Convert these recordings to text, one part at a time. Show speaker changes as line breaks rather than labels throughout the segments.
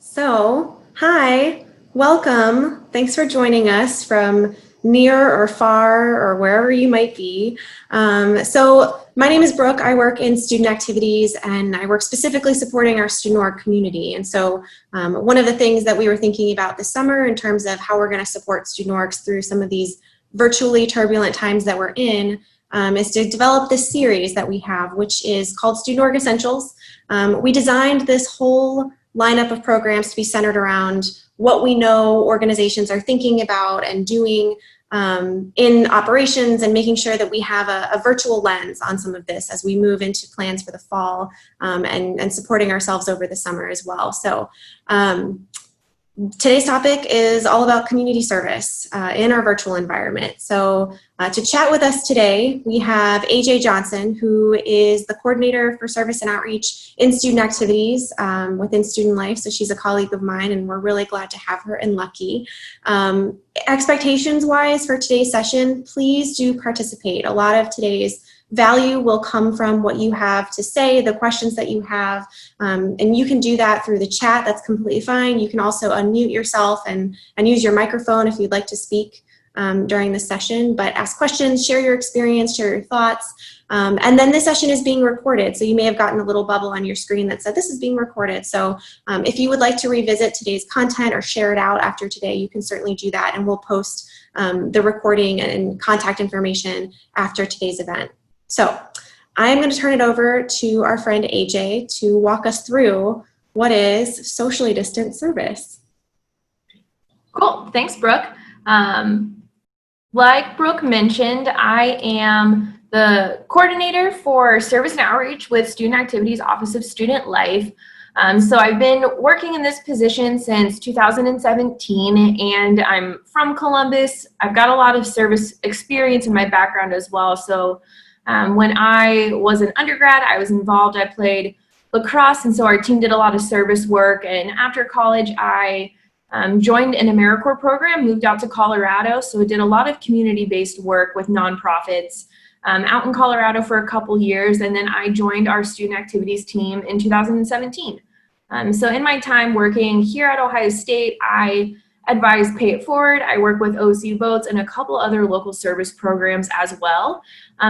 Hi, welcome. Thanks for joining us from near or far or wherever you might be. My name is Brooke. I work in student activities and I work specifically supporting our student org community. One of the things that we were thinking about this summer in terms of how we're going to support student orgs through some of these virtually turbulent times that we're in is to develop this series that we have, which is called Student Org Essentials. We designed this whole lineup of programs to be centered around what we know organizations are thinking about and doing in operations, and making sure that we have a virtual lens on some of this as we move into plans for the fall and supporting ourselves over the summer as well. Today's topic is all about community service in our virtual environment. To chat with us today, we have AJ Johnson, who is the coordinator for service and outreach in student activities within Student Life. So she's a colleague of mine, and we're really glad to have her and lucky. Expectations-wise for today's session, please do participate. A lot of today's value will come from what you have to say, the questions that you have, and you can do that through the chat. That's completely fine. You can also unmute yourself and use your microphone if you'd like to speak during the session, but ask questions, share your experience, share your thoughts. And then this session is being recorded, so you may have gotten a little bubble on your screen that said this is being recorded. So if you would like to revisit today's content or share it out after today, you can certainly do that, and we'll post the recording and contact information after today's event. So I'm going to turn it over to our friend AJ to walk us through what is socially distant service.
Cool, thanks Brooke. Like Brooke mentioned, I am the coordinator for service and outreach with Student Activities Office of Student Life. So I've been working in this position since 2017, and I'm from Columbus. I've got a lot of service experience in my background as well. So when I was an undergrad, I was involved. I played lacrosse, and so our team did a lot of service work. And after college, I joined an AmeriCorps program, moved out to Colorado, so I did a lot of community-based work with nonprofits out in Colorado for a couple years, and then I joined our student activities team in 2017. So in my time working here at Ohio State, I advise Pay It Forward, I work with OSU Votes, and a couple other local service programs as well.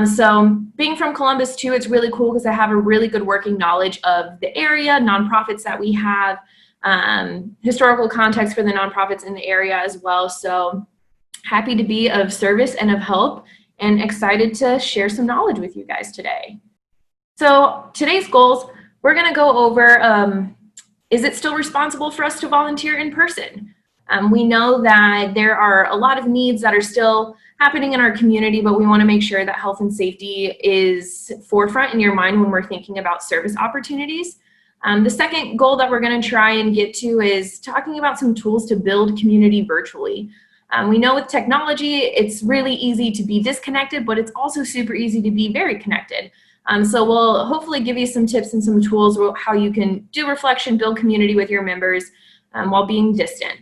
So being from Columbus too, it's really cool because I have a really good working knowledge of the area, nonprofits that we have, historical context for the nonprofits in the area as well. So happy to be of service and of help, and excited to share some knowledge with you guys today. So today's goals, we're going to go over, is it still responsible for us to volunteer in person? We know that there are a lot of needs that are still happening in our community, but we want to make sure that health and safety is forefront in your mind when we're thinking about service opportunities. The second goal that we're going to try and get to is talking about some tools to build community virtually. We know with technology, it's really easy to be disconnected, but it's also super easy to be very connected. So we'll hopefully give you some tips and some tools how you can do reflection, build community with your members while being distant.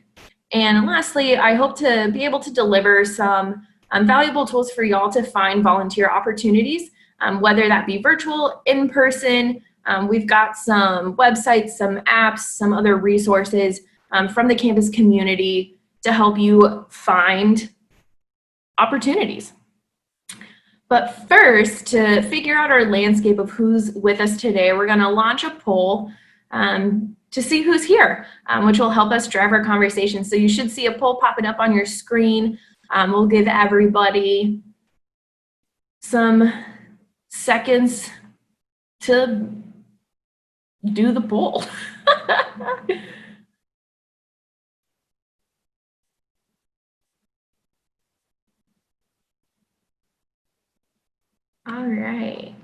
And lastly, I hope to be able to deliver some valuable tools for y'all to find volunteer opportunities, whether that be virtual, in person. We've got some websites, some apps, some other resources from the campus community to help you find opportunities. But first, to figure out our landscape of who's with us today, we're going to launch a poll to see who's here, which will help us drive our conversation. So you should see a poll popping up on your screen. We'll give everybody some seconds to do the poll. All right.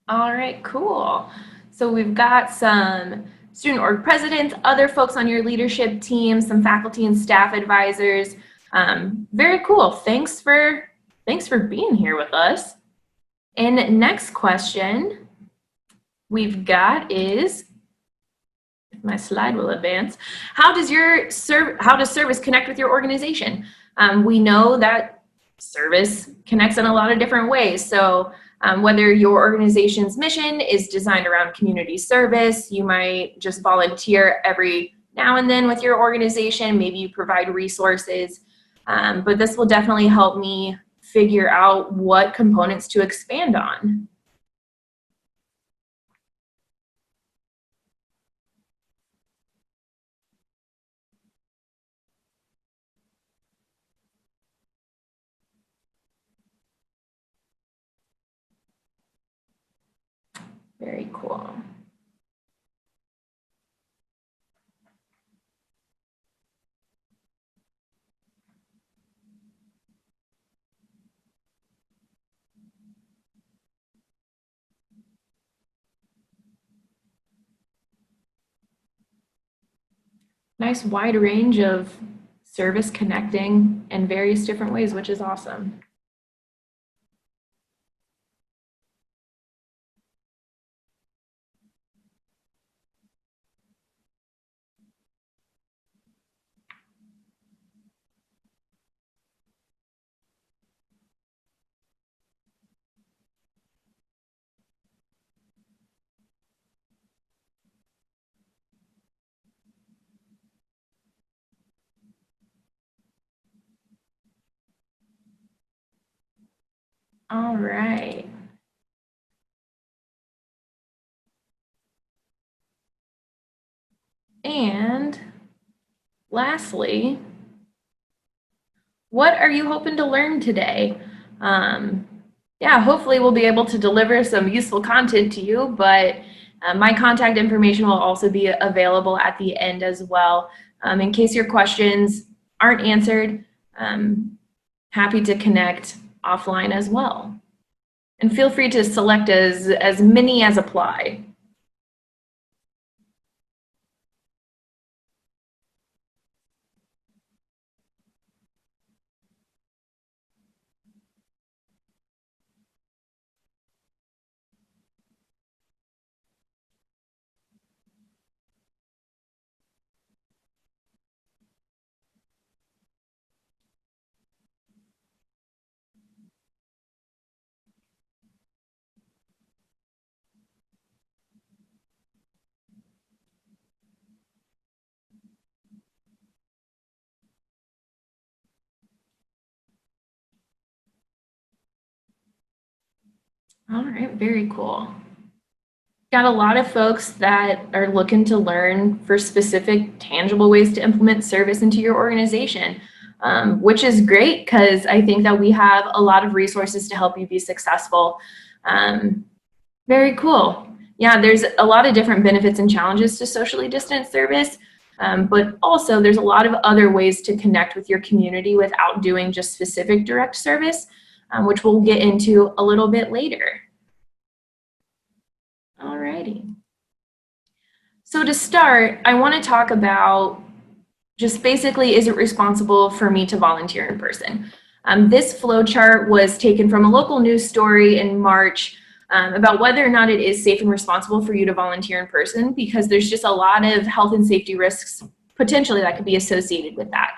All right, cool. So we've got some student org presidents, other folks on your leadership team, some faculty and staff advisors. Very cool. Thanks for being here with us. And next question we've got is, my slide will advance. How does service connect with your organization? We know that service connects in a lot of different ways. So whether your organization's mission is designed around community service, you might just volunteer every now and then with your organization. Maybe you provide resources, but this will definitely help me figure out what components to expand on. Very cool. Nice wide range of service connecting in various different ways, which is awesome. All right. And lastly, what are you hoping to learn today? Yeah, hopefully we'll be able to deliver some useful content to you, but my contact information will also be available at the end as well. In case your questions aren't answered, happy to connect offline as well. And feel free to select as many as apply. All right, very cool. Got a lot of folks that are looking to learn for specific, tangible ways to implement service into your organization, which is great because I think that we have a lot of resources to help you be successful. Very cool. Yeah, there's a lot of different benefits and challenges to socially distant service, but also there's a lot of other ways to connect with your community without doing just specific direct service, which we'll get into a little bit later. Alrighty. So to start, I want to talk about just basically, is it responsible for me to volunteer in person? This flowchart was taken from a local news story in March about whether or not it is safe and responsible for you to volunteer in person, because there's just a lot of health and safety risks potentially that could be associated with that.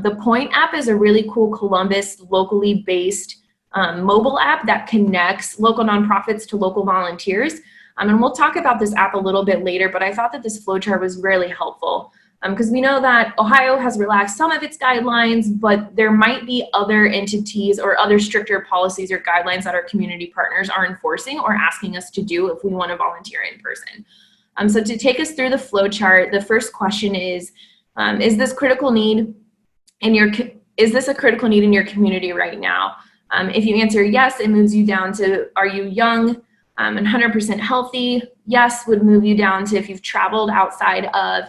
The Point app is a really cool Columbus locally based mobile app that connects local nonprofits to local volunteers. And we'll talk about this app a little bit later, but I thought that this flowchart was really helpful because we know that Ohio has relaxed some of its guidelines, but there might be other entities or other stricter policies or guidelines that our community partners are enforcing or asking us to do if we want to volunteer in person. So to take us through the flowchart, the first question is this critical need in your is this a critical need in your community right now? If you answer yes, it moves you down to, are you young and 100% healthy? Yes would move you down to if you've traveled outside of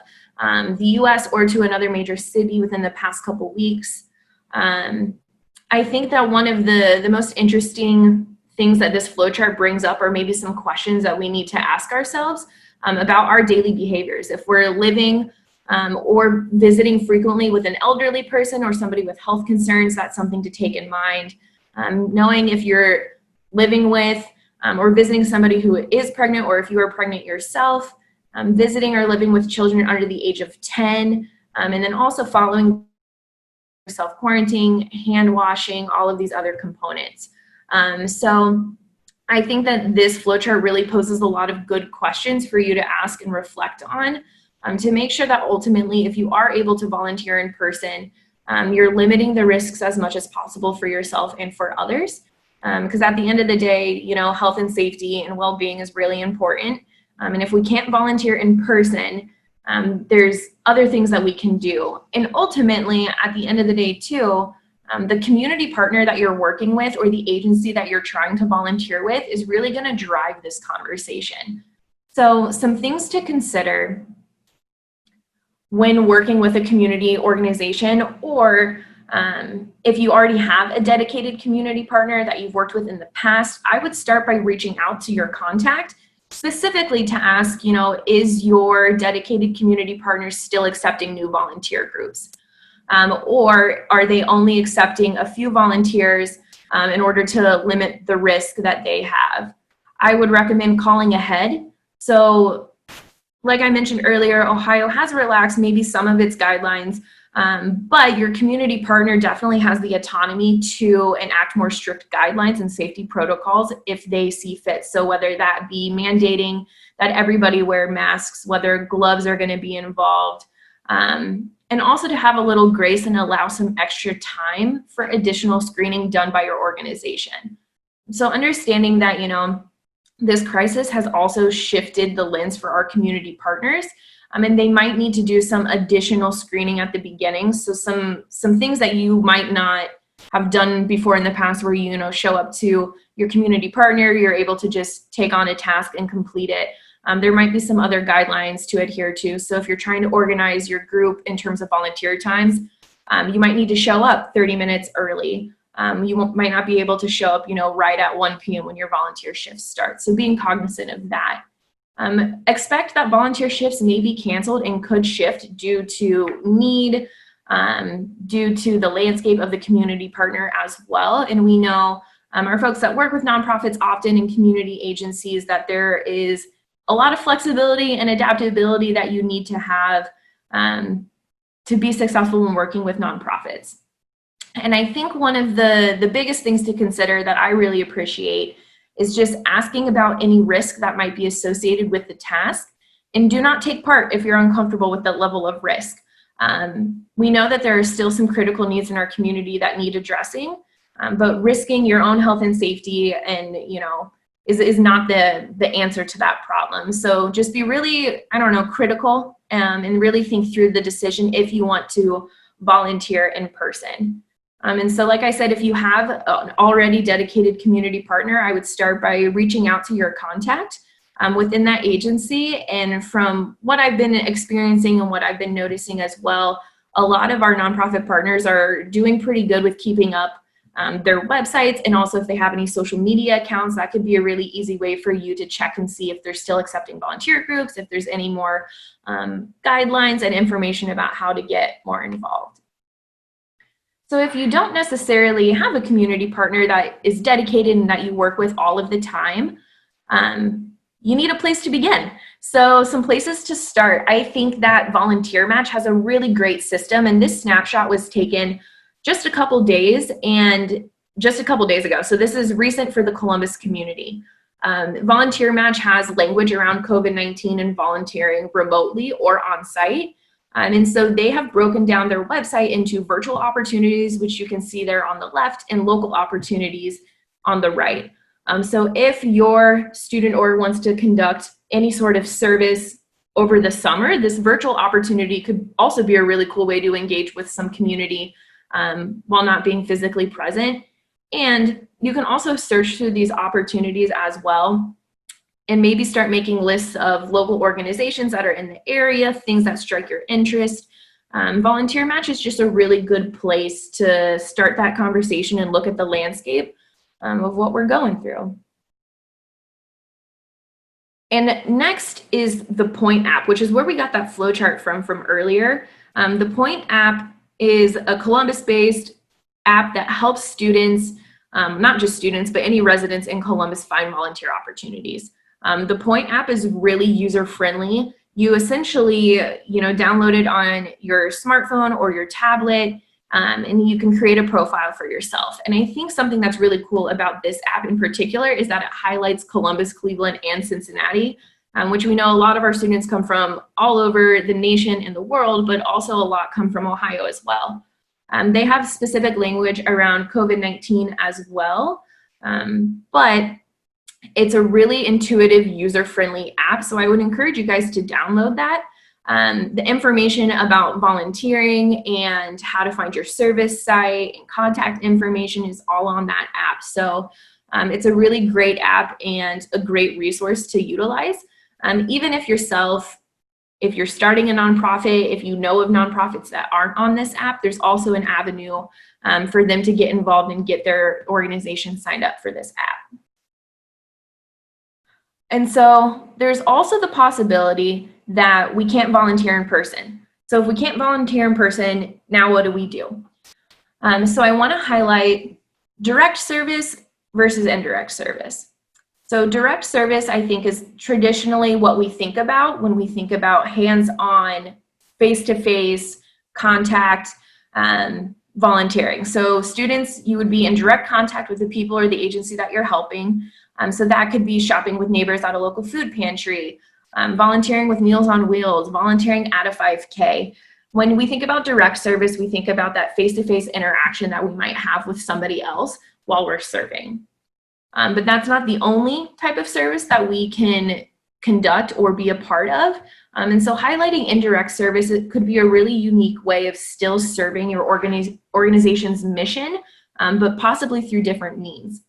the US or to another major city within the past couple weeks. I think that one of the most interesting things that this flowchart brings up are maybe some questions that we need to ask ourselves about our daily behaviors. If we're living or visiting frequently with an elderly person or somebody with health concerns, that's something to take in mind. Knowing if you're living with or visiting somebody who is pregnant, or if you are pregnant yourself, visiting or living with children under the age of 10, and then also following self-quarantining, hand washing, all of these other components. So I think that this flowchart really poses a lot of good questions for you to ask and reflect on, to make sure that ultimately, if you are able to volunteer in person, you're limiting the risks as much as possible for yourself and for others. Because at the end of the day, you know, health and safety and well-being is really important. And if we can't volunteer in person, there's other things that we can do. And ultimately, at the end of the day too, the community partner that you're working with or the agency that you're trying to volunteer with is really going to drive this conversation. So some things to consider when working with a community organization, or if you already have a dedicated community partner that you've worked with in the past, I would start by reaching out to your contact specifically to ask, you know, is your dedicated community partner still accepting new volunteer groups? Or are they only accepting a few volunteers in order to limit the risk that they have? I would recommend calling ahead. So like I mentioned earlier, Ohio has relaxed maybe some of its guidelines, but your community partner definitely has the autonomy to enact more strict guidelines and safety protocols if they see fit. So whether that be mandating that everybody wear masks, whether gloves are going to be involved, and also to have a little grace and allow some extra time for additional screening done by your organization. So understanding that, you know, this crisis has also shifted the lens for our community partners. And they might need to do some additional screening at the beginning. So some things that you might not have done before in the past, where you know, show up to your community partner, you're able to just take on a task and complete it. There might be some other guidelines to adhere to. So if you're trying to organize your group in terms of volunteer times, you might need to show up 30 minutes early. Might not be able to show up, you know, right at 1 p.m. when your volunteer shift starts. So being cognizant of that. Expect that volunteer shifts may be canceled and could shift due to need, due to the landscape of the community partner as well. And we know our folks that work with nonprofits often in community agencies that there is a lot of flexibility and adaptability that you need to have to be successful when working with nonprofits. And I think one of the biggest things to consider that I really appreciate is just asking about any risk that might be associated with the task, and do not take part if you're uncomfortable with that level of risk. We know that there are still some critical needs in our community that need addressing, but risking your own health and safety and, you know, is not the answer to that problem. So just be really, critical and really think through the decision if you want to volunteer in person. And so like I said, if you have an already dedicated community partner, I would start by reaching out to your contact within that agency. And from what I've been experiencing and what I've been noticing as well, a lot of our nonprofit partners are doing pretty good with keeping up their websites, and also if they have any social media accounts, that could be a really easy way for you to check and see if they're still accepting volunteer groups, if there's any more guidelines and information about how to get more involved. So if you don't necessarily have a community partner that is dedicated and that you work with all of the time, you need a place to begin. So some places to start. I think that VolunteerMatch has a really great system, and this snapshot was taken just a couple days ago. So this is recent for the Columbus community. VolunteerMatch has language around COVID-19 and volunteering remotely or on site. And so they have broken down their website into virtual opportunities, which you can see there on the left, and local opportunities on the right. So if your student org wants to conduct any sort of service over the summer, this virtual opportunity could also be a really cool way to engage with some community while not being physically present. And you can also search through these opportunities as well, and maybe start making lists of local organizations that are in the area, things that strike your interest. VolunteerMatch is just a really good place to start that conversation and look at the landscape of what we're going through. And next is the Point app, which is where we got that flowchart from earlier. The Point app is a Columbus-based app that helps students, not just students, but any residents in Columbus find volunteer opportunities. The Point app is really user-friendly you essentially, download it on your smartphone or your tablet, and you can create a profile for yourself. And I think something that's really cool about this app in particular is that it highlights Columbus, Cleveland, and Cincinnati, which we know a lot of our students come from all over the nation and the world, but also a lot come from Ohio as well. They have specific language around COVID-19 as well, but it's a really intuitive, user-friendly app, so I would encourage you guys to download that. The information about volunteering and how to find your service site and contact information is all on that app. So it's a really great app and a great resource to utilize. Even if you're starting a nonprofit, if you know of nonprofits that aren't on this app, there's also an avenue for them to get involved and get their organization signed up for this app. And so there's also the possibility that we can't volunteer in person. So if we can't volunteer in person, now what do we do? So I want to highlight direct service versus indirect service. So direct service, I think, is traditionally what we think about when we think about hands-on, face-to-face contact volunteering. So students, you would be in direct contact with the people or the agency that you're helping. So that could be shopping with neighbors at a local food pantry, volunteering with Meals on Wheels, volunteering at a 5K. When we think about direct service, we think about that face-to-face interaction that we might have with somebody else while we're serving. But that's not the only type of service that we can conduct or be a part of. And so highlighting indirect service, it could be a really unique way of still serving your organization's mission, but possibly through different means.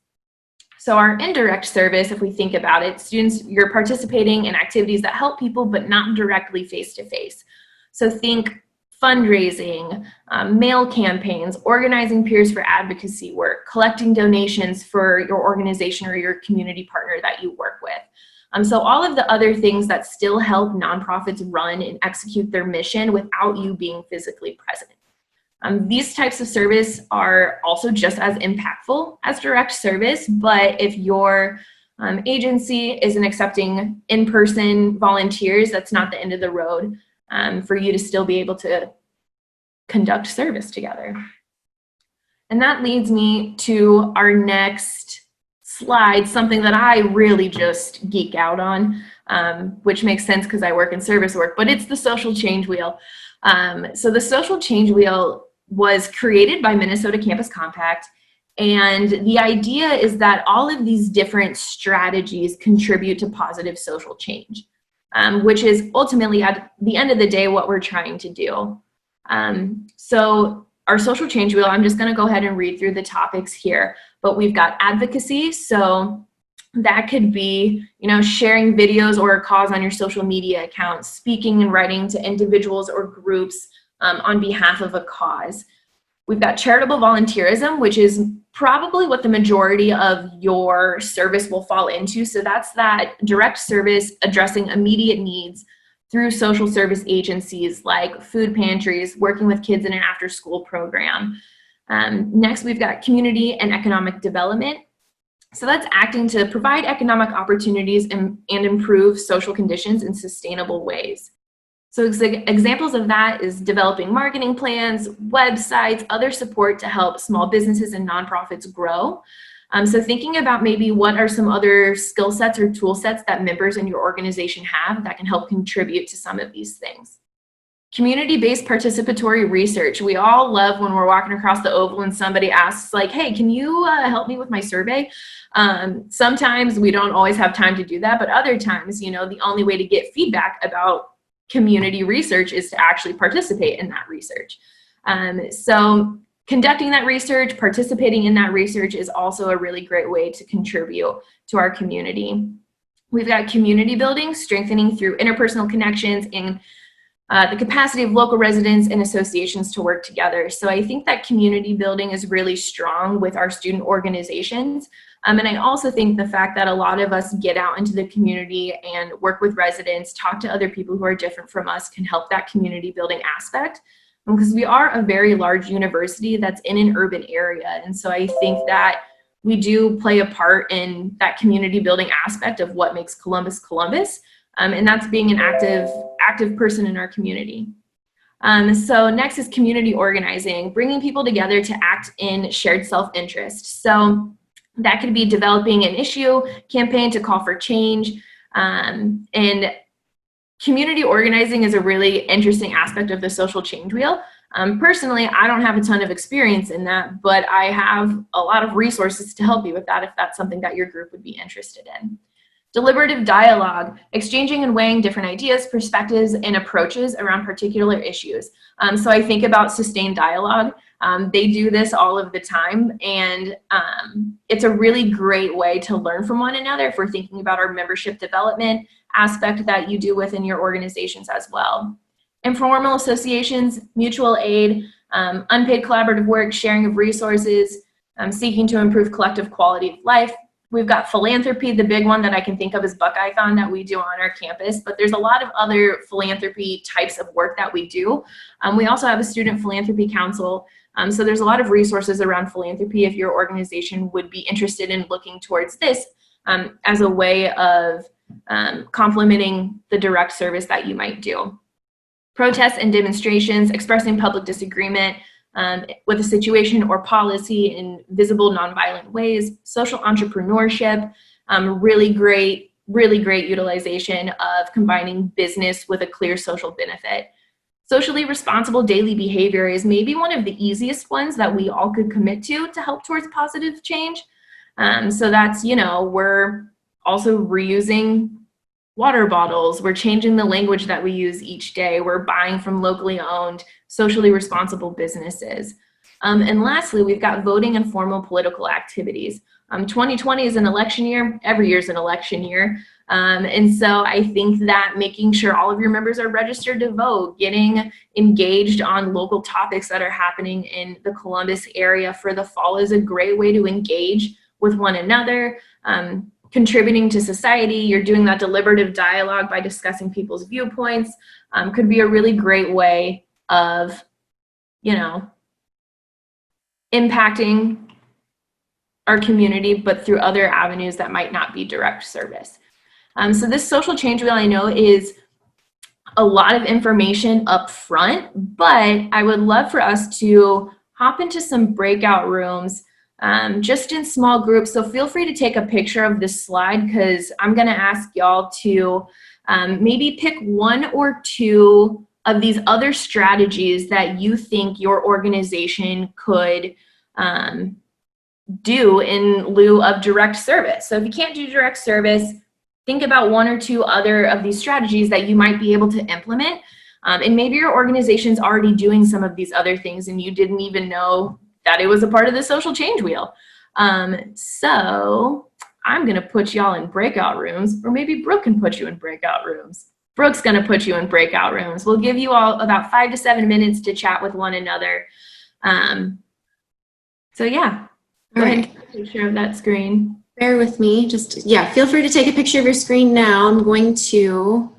So our indirect service, if we think about it, students, you're participating in activities that help people, but not directly face-to-face. So think fundraising, mail campaigns, organizing peers for advocacy work, collecting donations for your organization or your community partner that you work with. So all of the other things that still help nonprofits run and execute their mission without you being physically present. These types of service are also just as impactful as direct service, but if your agency isn't accepting in-person volunteers, that's not the end of the road for you to still be able to conduct service together. And that leads me to our next slide, something that I really just geek out on, which makes sense because I work in service work, but it's the social change wheel. So the social change wheel was created by Minnesota Campus Compact, and the idea is that all of these different strategies contribute to positive social change, which is ultimately at the end of the day what we're trying to do. So our social change wheel, I'm just going to go ahead and read through the topics here, but we've got advocacy. So that could be, sharing videos or a cause on your social media account, speaking and writing to individuals or groups on behalf of a cause. We've got charitable volunteerism, which is probably what the majority of your service will fall into. So that's that direct service addressing immediate needs through social service agencies like food pantries, working with kids in an after-school program. Next, we've got community and economic development. So that's acting to provide economic opportunities and improve social conditions in sustainable ways. So examples of that is developing marketing plans, websites, other support to help small businesses and nonprofits grow. So thinking about maybe what are some other skill sets or tool sets that members in your organization have that can help contribute to some of these things. Community-based participatory research. We all love when we're walking across the oval and somebody asks like, hey, can you help me with my survey? Sometimes we don't always have time to do that, but other times, the only way to get feedback about community research is to actually participate in that research. So conducting that research, participating in that research is also a really great way to contribute to our community. We've got community building, strengthening through interpersonal connections and the capacity of local residents and associations to work together. So I think that community building is really strong with our student organizations. And I also think the fact that a lot of us get out into the community and work with residents, talk to other people who are different from us can help that community building aspect. Because we are a very large university that's in an urban area. And so I think that we do play a part in that community building aspect of what makes Columbus, Columbus. And that's being an active active person in our community. So next is community organizing, bringing people together to act in shared self-interest. So that could be developing an issue, campaign to call for change, and community organizing is a really interesting aspect of the social change wheel. Personally, I don't have a ton of experience in that, but I have a lot of resources to help you with that if that's something that your group would be interested in. Deliberative dialogue, exchanging and weighing different ideas, perspectives, and approaches around particular issues. So I think about sustained dialogue. They do this all of the time, and it's a really great way to learn from one another if we're thinking about our membership development aspect that you do within your organizations as well. Informal associations, mutual aid, unpaid collaborative work, sharing of resources, seeking to improve collective quality of life. We've got philanthropy. The big one that I can think of is Buckeye-thon that we do on our campus, but there's a lot of other philanthropy types of work that we do. We also have a student philanthropy council. So there's a lot of resources around philanthropy if your organization would be interested in looking towards this as a way of complementing the direct service that you might do. Protests and demonstrations, expressing public disagreement with a situation or policy in visible nonviolent ways. Social entrepreneurship, really great utilization of combining business with a clear social benefit. Socially responsible daily behavior is maybe one of the easiest ones that we all could commit to help towards positive change. So that's, we're also reusing water bottles. We're changing the language that we use each day. We're buying from locally owned, socially responsible businesses. And lastly, we've got voting and formal political activities. 2020 is an election year. Every year is an election year. And so I think that making sure all of your members are registered to vote, getting engaged on local topics that are happening in the Columbus area for the fall is a great way to engage with one another. Contributing to society, you're doing that deliberative dialogue by discussing people's viewpoints, could be a really great way of, impacting our community, but through other avenues that might not be direct service. So this social change wheel, I know, is a lot of information up front, but I would love for us to hop into some breakout rooms just in small groups. So feel free to take a picture of this slide because I'm going to ask y'all to maybe pick one or two of these other strategies that you think your organization could do in lieu of direct service. So if you can't do direct service, think about one or two other of these strategies that you might be able to implement. And maybe your organization's already doing some of these other things and you didn't even know that it was a part of the social change wheel. So I'm gonna put y'all in breakout rooms, or maybe Brooke can put you in breakout rooms. Brooke's gonna put you in breakout rooms. We'll give you all about 5 to 7 minutes to chat with one another. So yeah, go ahead and take a picture of that screen.
Bear with me, feel free to take a picture of your screen now. I'm going to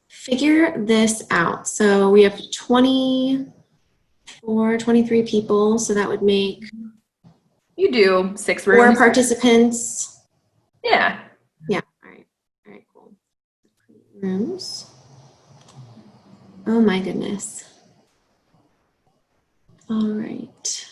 figure this out. So we have 23 people, so that would make...
You do 6 rooms.
4 participants.
Yeah.
Yeah, all right, cool. Rooms. Oh my goodness. All right.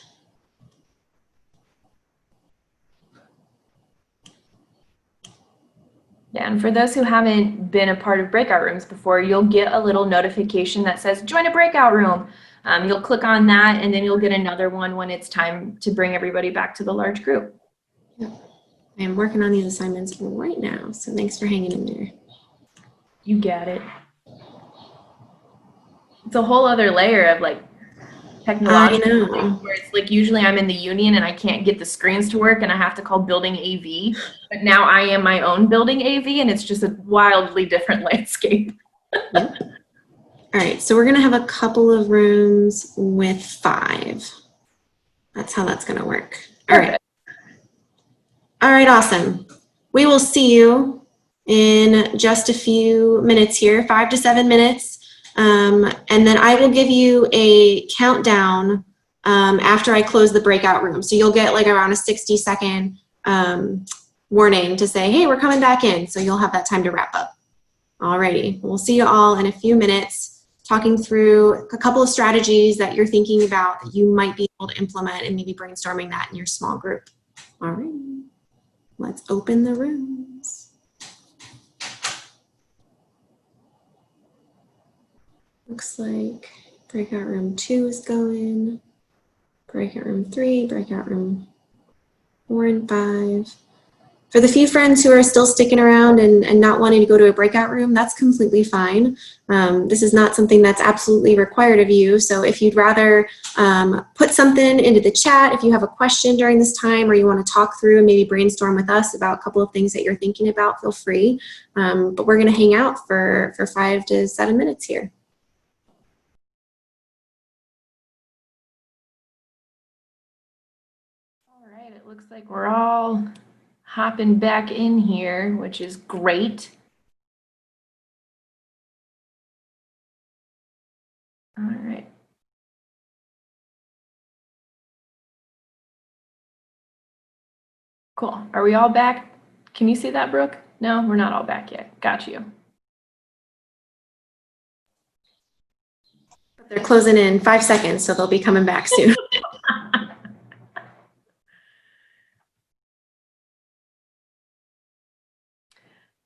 Yeah, and for those who haven't been a part of breakout rooms before, you'll get a little notification that says join a breakout room. You'll click on that and then you'll get another one when it's time to bring everybody back to the large group.
Yep. I am working on these assignments right now, so thanks for hanging in there.
You get it. It's a whole other layer of like technological things where it's like usually I'm in the union and I can't get the screens to work and I have to call building AV, but now I am my own building AV and it's just a wildly different landscape.
Yep. All right, so we're gonna have a couple of rooms with 5. That's how that's gonna work. All right. All right, awesome. We will see you in just a few minutes here, 5 to 7 minutes. And then I will give you a countdown after I close the breakout room. So you'll get like around a 60-second warning to say, hey, we're coming back in. So you'll have that time to wrap up. Alrighty, we'll see you all in a few minutes talking through a couple of strategies that you're thinking about that you might be able to implement and maybe brainstorming that in your small group. All right, let's open the rooms. Looks like breakout room 2 is going, breakout room 3, breakout room 4 and 5. For the few friends who are still sticking around and not wanting to go to a breakout room, that's completely fine. This is not something that's absolutely required of you. So if you'd rather put something into the chat, if you have a question during this time or you want to talk through and maybe brainstorm with us about a couple of things that you're thinking about, feel free. But we're going to hang out for 5 to 7 minutes here.
All right, it looks like we're all hopping back in here, which is great. All right. Cool. Are we all back? Can you see that, Brooke? No, we're not all back yet. Got you.
They're closing in 5 seconds, so they'll be coming back soon.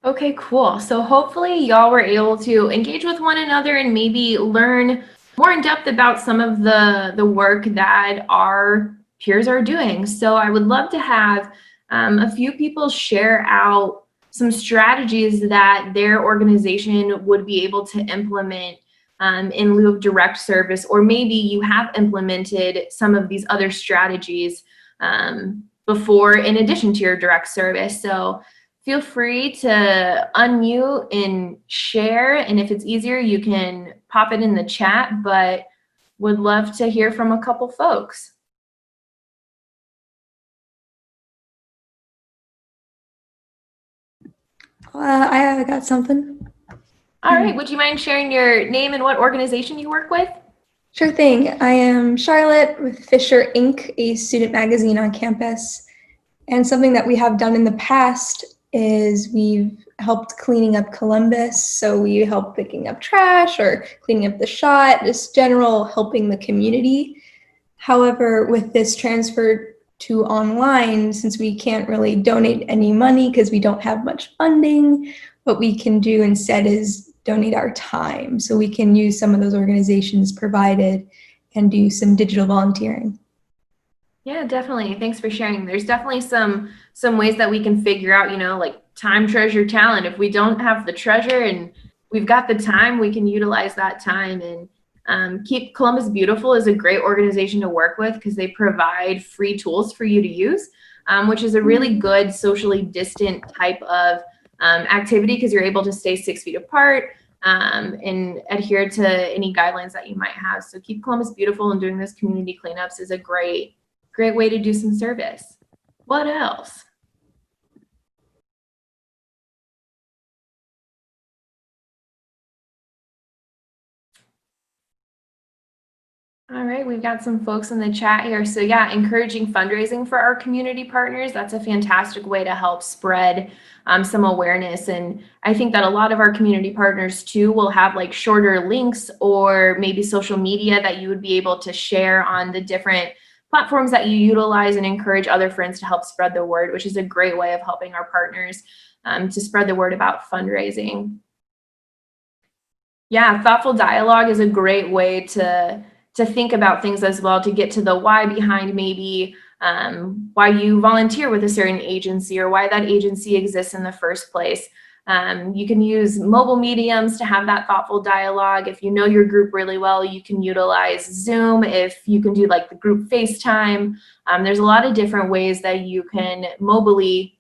Okay, cool. So hopefully y'all were able to engage with one another and maybe learn more in depth about some of the work that our peers are doing. So I would love to have a few people share out some strategies that their organization would be able to implement in lieu of direct service, or maybe you have implemented some of these other strategies before in addition to your direct service. So feel free to unmute and share, and if it's easier, you can pop it in the chat, but would love to hear from a couple folks.
I got something.
All right, would you mind sharing your name and what organization you work with?
Sure thing. I am Charlotte with Fisher Inc., a student magazine on campus. And something that we have done in the past is we've helped cleaning up Columbus. So we help picking up trash or cleaning up the shot, just general helping the community. However, with this transfer to online, since we can't really donate any money because we don't have much funding, what we can do instead is donate our time. So we can use some of those organizations provided and do some digital volunteering.
Yeah, definitely. Thanks for sharing. There's definitely some ways that we can figure out, you know, like time, treasure, talent. If we don't have the treasure and we've got the time, we can utilize that time. And Keep Columbus Beautiful is a great organization to work with because they provide free tools for you to use, which is a really good socially distant type of activity because you're able to stay 6 feet apart and adhere to any guidelines that you might have. So Keep Columbus Beautiful and doing those community cleanups is a great way to do some service. What else? All right, we've got some folks in the chat here. So yeah, encouraging fundraising for our community partners. That's a fantastic way to help spread some awareness. And I think that a lot of our community partners too will have like shorter links or maybe social media that you would be able to share on the different platforms that you utilize and encourage other friends to help spread the word, which is a great way of helping our partners to spread the word about fundraising. Yeah, thoughtful dialogue is a great way to think about things as well, to get to the why behind maybe why you volunteer with a certain agency or why that agency exists in the first place. You can use mobile mediums to have that thoughtful dialogue. If you know your group really well, you can utilize Zoom. If you can do like the group FaceTime, there's a lot of different ways that you can mobily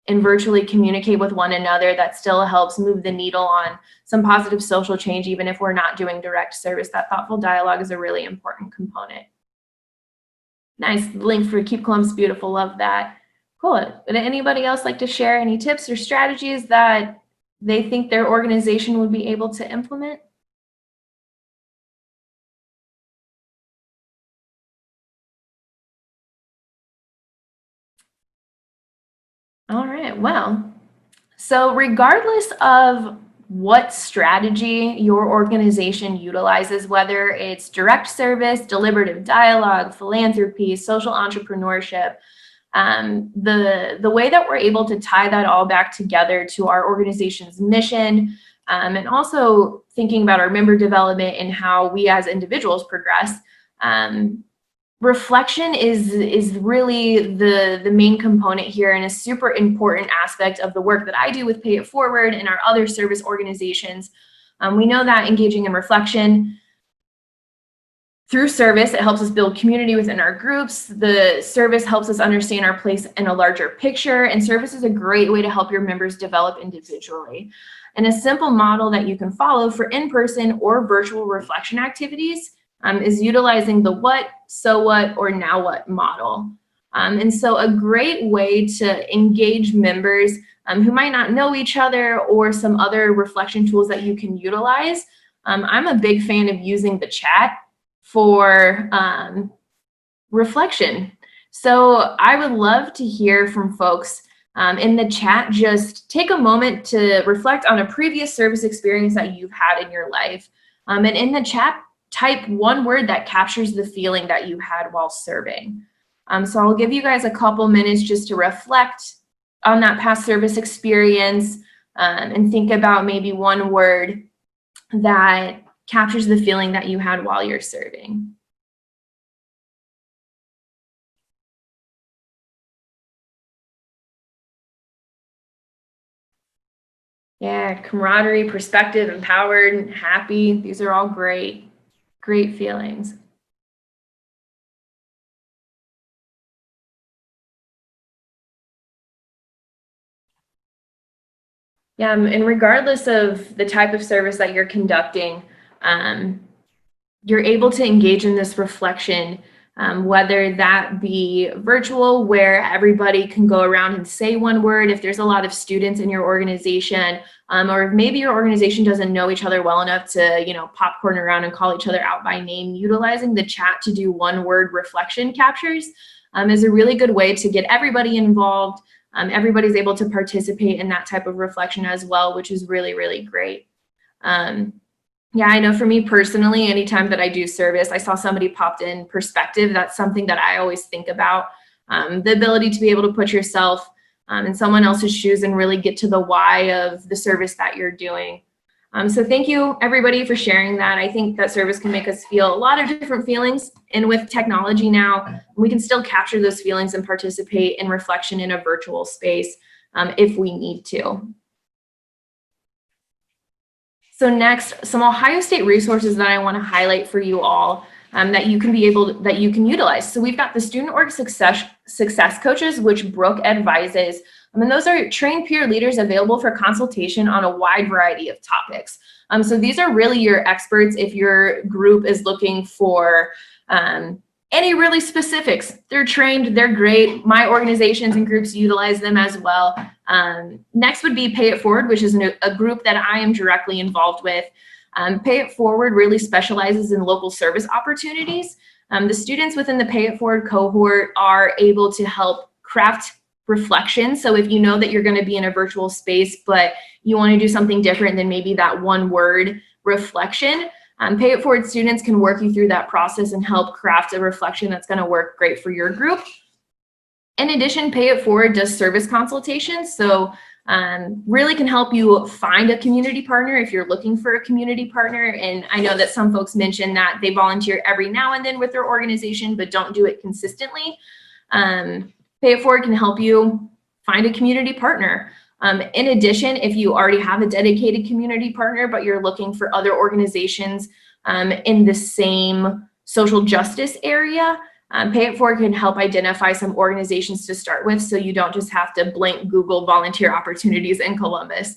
and virtually communicate with one another that still helps move the needle on some positive social change, even if we're not doing direct service. That thoughtful dialogue is a really important component. Nice link for Keep Columbus Beautiful, love that. Cool. Would anybody else like to share any tips or strategies that they think their organization would be able to implement? All right, well, so regardless of what strategy your organization utilizes, whether it's direct service, deliberative dialogue, philanthropy, social entrepreneurship. The way that we're able to tie that all back together to our organization's mission, and also thinking about our member development and how we as individuals progress. Reflection is really the main component here and a super important aspect of the work that I do with Pay It Forward and our other service organizations. We know that engaging in reflection through service, it helps us build community within our groups. The service helps us understand our place in a larger picture, and service is a great way to help your members develop individually. And a simple model that you can follow for in-person or virtual reflection activities is utilizing the what, so what, or now what model. And so a great way to engage members who might not know each other, or some other reflection tools that you can utilize. I'm a big fan of using the chat for reflection. So I would love to hear from folks in the chat. Just take a moment to reflect on a previous service experience that you've had in your life. And in the chat, type one word that captures the feeling that you had while serving. So I'll give you guys a couple minutes just to reflect on that past service experience and think about maybe one word that captures the feeling that you had while you're serving. Yeah, camaraderie, perspective, empowered, happy. These are all great feelings. Yeah, and regardless of the type of service that you're conducting, you're able to engage in this reflection, whether that be virtual, where everybody can go around and say one word if there's a lot of students in your organization, or if maybe your organization doesn't know each other well enough to, popcorn around and call each other out by name. Utilizing the chat to do one word reflection captures is a really good way to get everybody involved. Everybody's able to participate in that type of reflection as well, which is really, really great. Yeah, I know for me personally, anytime that I do service, I saw somebody popped in perspective. That's something that I always think about. The ability to be able to put yourself in someone else's shoes and really get to the why of the service that you're doing. So thank you everybody for sharing that. I think that service can make us feel a lot of different feelings, and with technology now, we can still capture those feelings and participate in reflection in a virtual space if we need to. So next, some Ohio State resources that I want to highlight for you all that you can utilize. So we've got the Student Org Success Coaches, which Brooke advises. And those are trained peer leaders available for consultation on a wide variety of topics. So these are really your experts if your group is looking for any really specifics. They're trained, they're great. My organizations and groups utilize them as well. Next would be Pay It Forward, which is a group that I am directly involved with. Pay It Forward really specializes in local service opportunities. The students within the Pay It Forward cohort are able to help craft reflection. So if you know that you're going to be in a virtual space, but you want to do something different than maybe that one word reflection, Pay It Forward students can work you through that process and help craft a reflection that's going to work great for your group. In addition, Pay It Forward does service consultations. So really can help you find a community partner if you're looking for a community partner. And I know that some folks mention that they volunteer every now and then with their organization, but don't do it consistently. Pay It Forward can help you find a community partner. In addition, if you already have a dedicated community partner, but you're looking for other organizations in the same social justice area, Pay It Forward can help identify some organizations to start with, so you don't just have to blank Google volunteer opportunities in Columbus.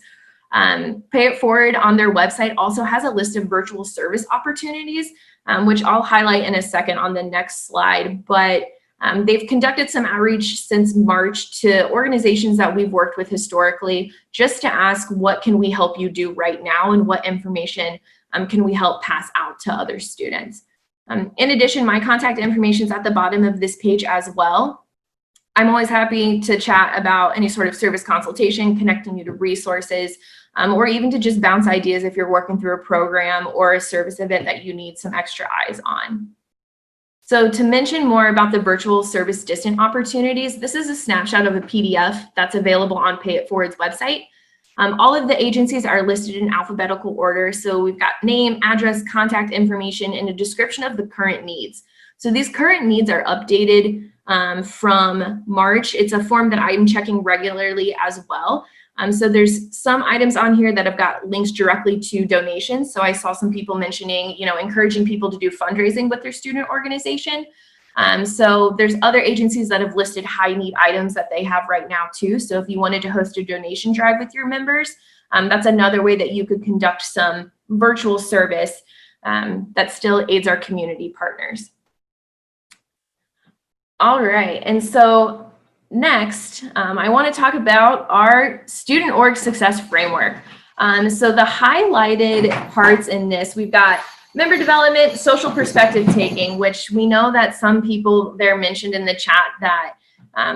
Pay It Forward on their website also has a list of virtual service opportunities, which I'll highlight in a second on the next slide. But they've conducted some outreach since March to organizations that we've worked with historically, just to ask, what can we help you do right now, and what information can we help pass out to other students. In addition, my contact information is at the bottom of this page as well. I'm always happy to chat about any sort of service consultation, connecting you to resources. or even to just bounce ideas if you're working through a program or a service event that you need some extra eyes on. So to mention more about the virtual service distant opportunities, this is a snapshot of a PDF that's available on Pay It Forward's website. All of the agencies are listed in alphabetical order. So we've got name, address, contact information, and a description of the current needs. So these current needs are updated from March. It's a form that I'm checking regularly as well. So there's some items on here that have got links directly to donations. So I saw some people mentioning, encouraging people to do fundraising with their student organization. So there's other agencies that have listed high need items that they have right now too. So if you wanted to host a donation drive with your members, that's another way that you could conduct some virtual service that still aids our community partners. All right, and so next, I want to talk about our Student Org Success Framework. So the highlighted parts in this, we've got member development, social perspective taking, which we know that some people there mentioned in the chat that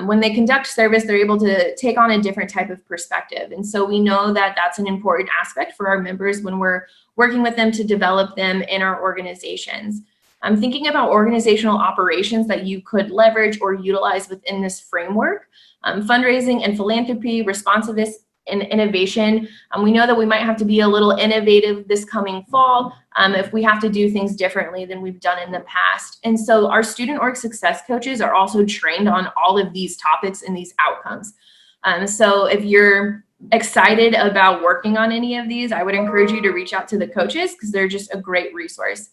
when they conduct service, they're able to take on a different type of perspective. And so we know that that's an important aspect for our members when we're working with them to develop them in our organizations. I'm thinking about organizational operations that you could leverage or utilize within this framework. Fundraising and philanthropy, responsiveness and innovation. We know that we might have to be a little innovative this coming fall if we have to do things differently than we've done in the past. And so our student org success coaches are also trained on all of these topics and these outcomes. So if you're excited about working on any of these, I would encourage you to reach out to the coaches because they're just a great resource.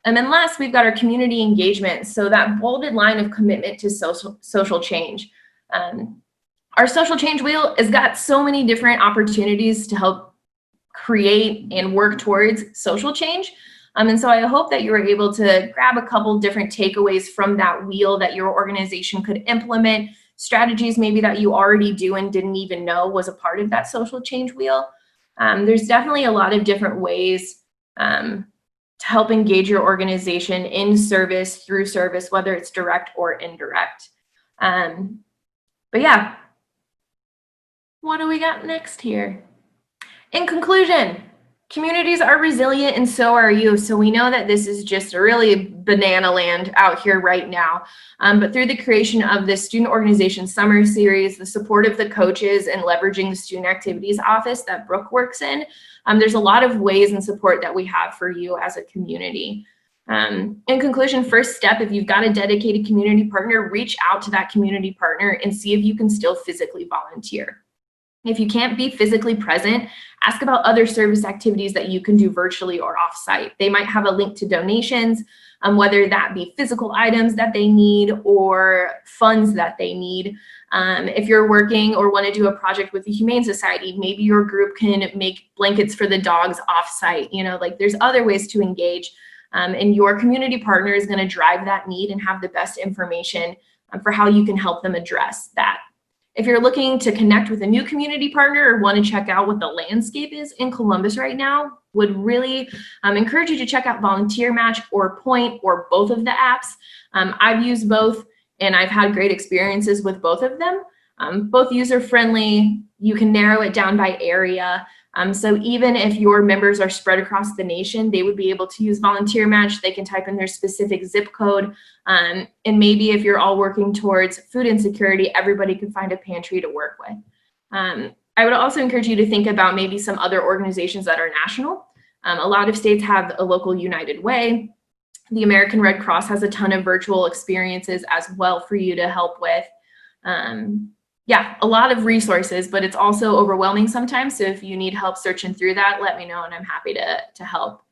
And then last, we've got our community engagement. So that bolded line of commitment to social change. Our social change wheel has got so many different opportunities to help create and work towards social change. And so I hope that you were able to grab a couple different takeaways from that wheel that your organization could implement, strategies maybe that you already do and didn't even know was a part of that social change wheel. There's definitely a lot of different ways to help engage your organization in service, through service, whether it's direct or indirect. But yeah, what do we got next here? In conclusion, communities are resilient and so are you. So we know that this is just a really banana land out here right now. But through the creation of this student organization summer series, the support of the coaches and leveraging the student activities office that Brooke works in, there's a lot of ways and support that we have for you as a community. In conclusion, first step, if you've got a dedicated community partner, reach out to that community partner and see if you can still physically volunteer. If you can't be physically present, ask about other service activities that you can do virtually or offsite. They might have a link to donations, whether that be physical items that they need or funds that they need. If you're working or want to do a project with the Humane Society, maybe your group can make blankets for the dogs offsite. There's other ways to engage. And your community partner is going to drive that need and have the best information for how you can help them address that. If you're looking to connect with a new community partner or want to check out what the landscape is in Columbus right now, would really encourage you to check out VolunteerMatch or Point or both of the apps. I've used both and I've had great experiences with both of them. Both user-friendly, you can narrow it down by area. So even if your members are spread across the nation, they would be able to use VolunteerMatch. They can type in their specific zip code. And maybe if you're all working towards food insecurity, everybody could find a pantry to work with. I would also encourage you to think about maybe some other organizations that are national. A lot of states have a local United Way. The American Red Cross has a ton of virtual experiences as well for you to help with. Yeah, a lot of resources, but it's also overwhelming sometimes. So if you need help searching through that, let me know and I'm happy to help.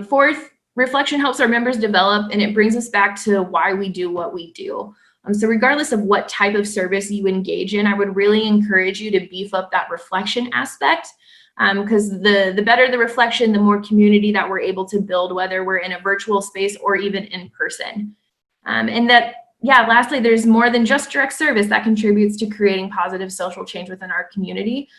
Fourth, reflection helps our members develop and it brings us back to why we do what we do. So regardless of what type of service you engage in, I would really encourage you to beef up that reflection aspect because the better the reflection, the more community that we're able to build, whether we're in a virtual space or even in person. And that, yeah, lastly, there's more than just direct service that contributes to creating positive social change within our community.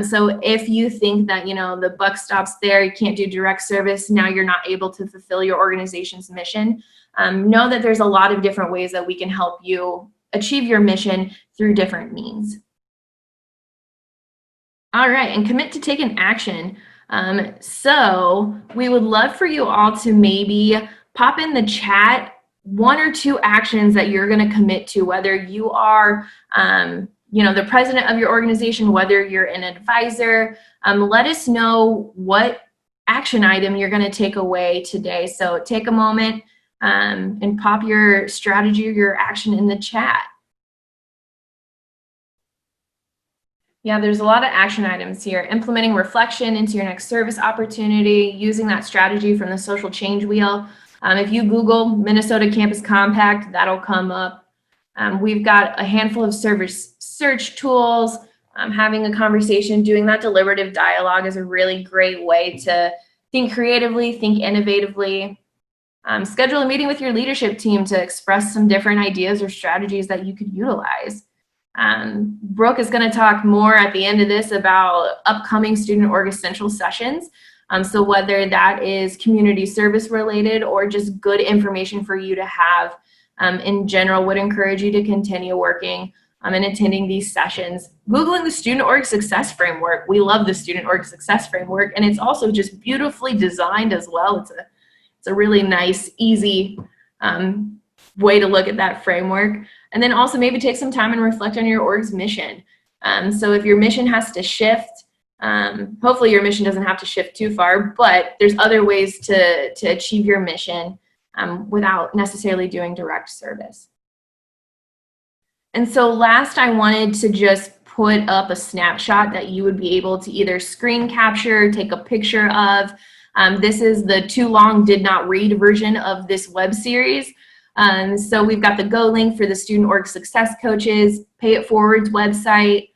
So if you think that, the buck stops there, you can't do direct service, now you're not able to fulfill your organization's mission, know that there's a lot of different ways that we can help you achieve your mission through different means. All right, and commit to taking action. So we would love for you all to maybe pop in the chat 1 or 2 actions that you're going to commit to, whether you are the president of your organization, whether you're an advisor. Let us know what action item you're going to take away today. So take a moment and pop your strategy or your action in the chat. Yeah, there's a lot of action items here. Implementing reflection into your next service opportunity, using that strategy from the social change wheel. If you Google Minnesota Campus Compact, that'll come up. We've got a handful of service search tools. Having a conversation, doing that deliberative dialogue is a really great way to think creatively, think innovatively. Schedule a meeting with your leadership team to express some different ideas or strategies that you could utilize. Brooke is going to talk more at the end of this about upcoming Student Org Essential sessions. So whether that is community service related or just good information for you to have in general, would encourage you to continue working and attending these sessions. Googling the Student Org Success Framework. We love the Student Org Success Framework, and it's also just beautifully designed as well. It's a really nice, easy way to look at that framework. And then also maybe take some time and reflect on your org's mission. So if your mission has to shift, hopefully your mission doesn't have to shift too far, but there's other ways to achieve your mission without necessarily doing direct service. And so last, I wanted to just put up a snapshot that you would be able to either screen capture, take a picture of. This is the too long did not read version of this web series. So we've got the Go link for the Student Org Success Coaches, Pay It Forward's website,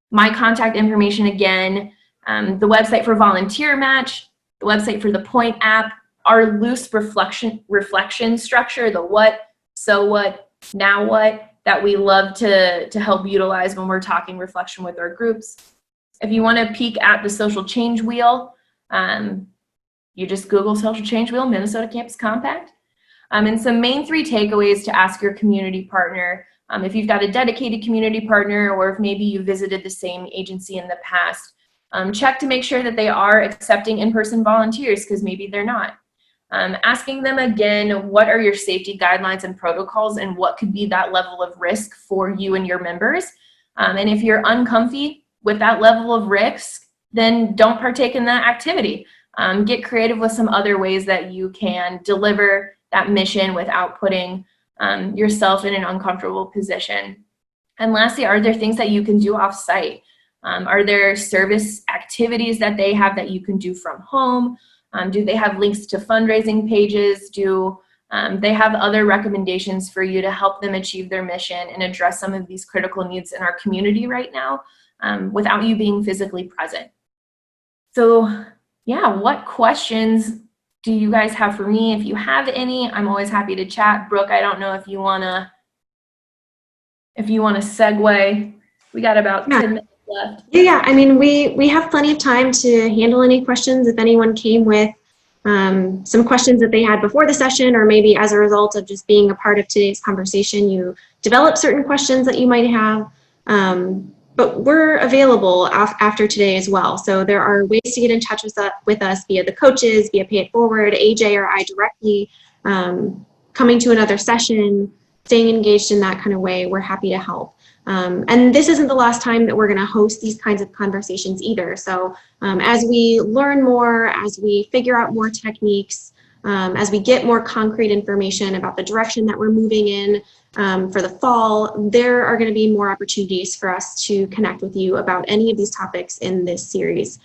my contact information again, the website for VolunteerMatch, the website for the Point app, our loose reflection structure, the what, so what, now what, that we love to help utilize when we're talking reflection with our groups. If you want to peek at the social change wheel, you just Google social change wheel, Minnesota Campus Compact. And some main 3 takeaways to ask your community partner. If you've got a dedicated community partner, or if maybe you visited the same agency in the past, check to make sure that they are accepting in-person volunteers, because maybe they're not. Asking them again, what are your safety guidelines and protocols, and what could be that level of risk for you and your members? And if you're uncomfy with that level of risk, then don't partake in that activity. Get creative with some other ways that you can deliver that mission without putting yourself in an uncomfortable position. And lastly, are there things that you can do off-site? Are there service activities that they have that you can do from home? Do they have links to fundraising pages? Do they have other recommendations for you to help them achieve their mission and address some of these critical needs in our community right now without you being physically present? So yeah, what questions do you guys have for me? If you have any, I'm always happy to chat. Brooke, I don't know if you wanna segue. We got about 10 minutes left.
Yeah, I mean, we have plenty of time to handle any questions. If anyone came with some questions that they had before the session, or maybe as a result of just being a part of today's conversation, you develop certain questions that you might have. But we're available after today as well. So there are ways to get in touch with us via the coaches, via Pay It Forward, AJ or I directly, coming to another session, staying engaged in that kind of way. We're happy to help. And this isn't the last time that we're going to host these kinds of conversations either. So as we learn more, as we figure out more techniques, as we get more concrete information about the direction that we're moving in for the fall, there are going to be more opportunities for us to connect with you about any of these topics in this series.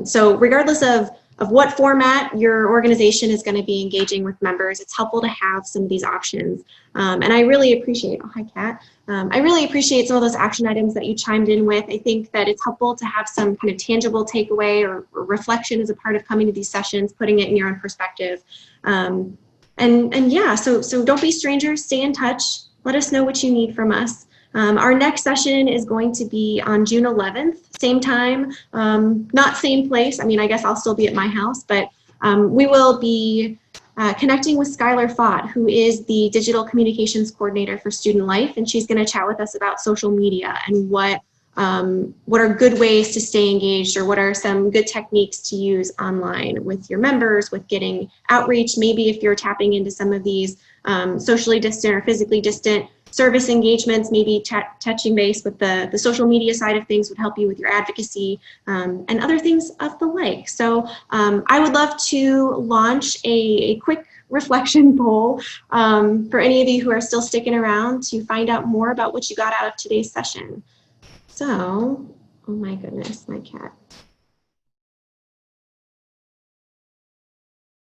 So regardless of what format your organization is going to be engaging with members, it's helpful to have some of these options. And I really appreciate, oh, hi, Kat. I really appreciate some of those action items that you chimed in with. I think that it's helpful to have some kind of tangible takeaway or reflection as a part of coming to these sessions, putting it in your own perspective. And yeah, so don't be strangers, stay in touch. Let us know what you need from us. Our next session is going to be on June 11th, same time, not same place. I mean, I guess I'll still be at my house, but we will be connecting with Skylar Fott, who is the Digital Communications Coordinator for Student Life, and she's going to chat with us about social media and what what are good ways to stay engaged, or what are some good techniques to use online with your members, with getting outreach. Maybe if you're tapping into some of these socially distant or physically distant service engagements, maybe touching base with the social media side of things would help you with your advocacy, and other things of the like. So I would love to launch a quick reflection poll for any of you who are still sticking around to find out more about what you got out of today's session. So, oh my goodness, my cat.